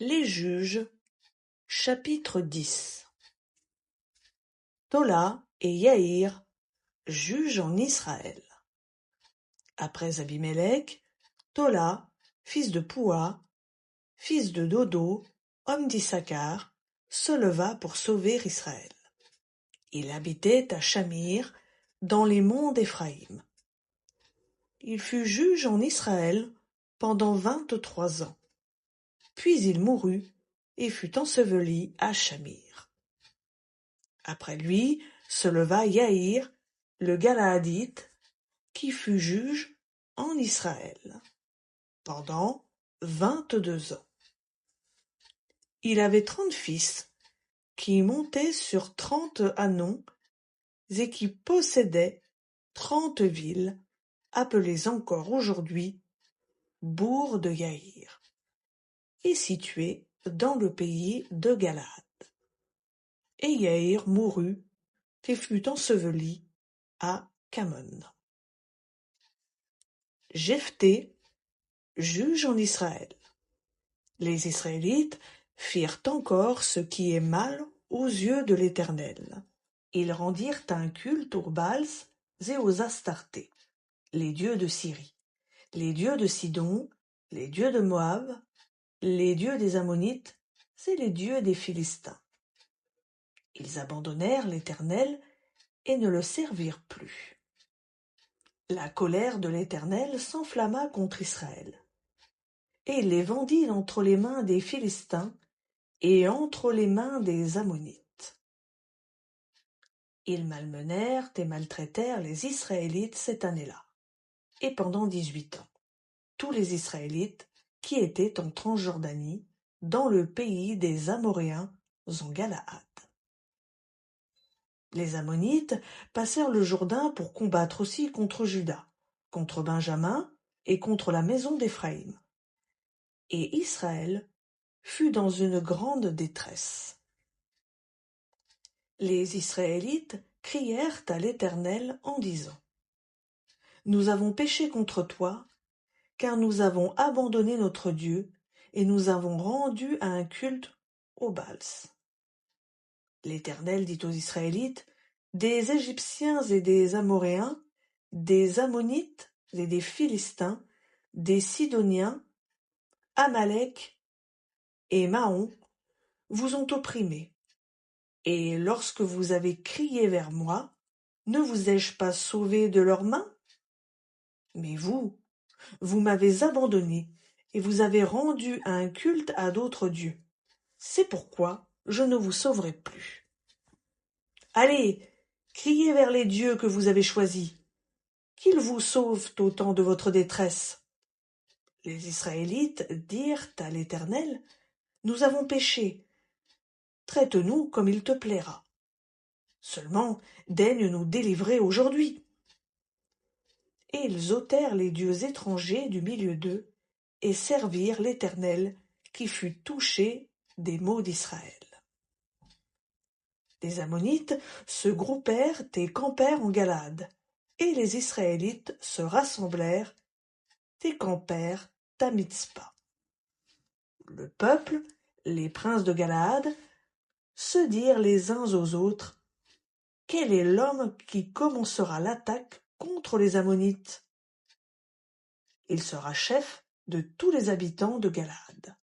Les juges, chapitre 10. Tola et Yaïr, juges en Israël. Après Abimélec, Tola, fils de Poua, fils de Dodo, homme d'Issachar, se leva pour sauver Israël. Il habitait à Shamir, dans les monts d'Éphraïm. Il fut juge en Israël pendant 23 ans. Puis il mourut et fut enseveli à Shamir. Après lui se leva Yaïr, le Galaadite, qui fut juge en Israël pendant 22 ans. Il avait 30 fils qui montaient sur 30 ânons et qui possédaient 30 villes, appelées encore aujourd'hui bourgs de Yaïr, et situées dans le pays de Galaad. Et Yaïr mourut et fut enseveli à Camon. Jephthé, juge en Israël. Les Israélites firent encore ce qui est mal aux yeux de l'Éternel. Ils rendirent un culte aux Baals et aux Astartés, les dieux de Syrie, les dieux de Sidon, les dieux de Moab, les dieux des Ammonites et les dieux des Philistins. Ils abandonnèrent l'Éternel et ne le servirent plus. La colère de l'Éternel s'enflamma contre Israël, et il les vendit entre les mains des Philistins et entre les mains des Ammonites. Ils malmenèrent et maltraitèrent les Israélites cette année-là, et pendant 18 ans, tous les Israélites qui étaient en Transjordanie, dans le pays des Amoréens en Galaad. Les Ammonites passèrent le Jourdain pour combattre aussi contre Juda, contre Benjamin et contre la maison d'Éphraïm. Et Israël fut dans une grande détresse. Les Israélites crièrent à l'Éternel en disant : Nous avons péché contre toi, car nous avons abandonné notre Dieu, et nous avons rendu un culte aux Baals. L'Éternel dit aux Israélites : Des Égyptiens et des Amoréens, des Ammonites et des Philistins, des Sidoniens, Amalek et Maon vous ont opprimés. Et lorsque vous avez crié vers moi, ne vous ai-je pas sauvé de leurs mains ? Mais vous m'avez abandonné, et vous avez rendu un culte à d'autres dieux. C'est pourquoi je ne vous sauverai plus. Allez, criez vers les dieux que vous avez choisis, qu'ils vous sauvent au temps de votre détresse. Les Israélites dirent à l'Éternel : Nous avons péché, traite-nous comme il te plaira. Seulement, daigne nous délivrer aujourd'hui. Et ils ôtèrent les dieux étrangers du milieu d'eux, et servirent l'Éternel, qui fut touché des maux d'Israël. Les Ammonites se groupèrent et campèrent en Galaad, et les Israélites se rassemblèrent et campèrent à Mitzpa. Le peuple, les princes de Galaad, se dirent les uns aux autres : Quel est l'homme qui commencera l'attaque contre les Ammonites ? Il sera chef de tous les habitants de Galaad.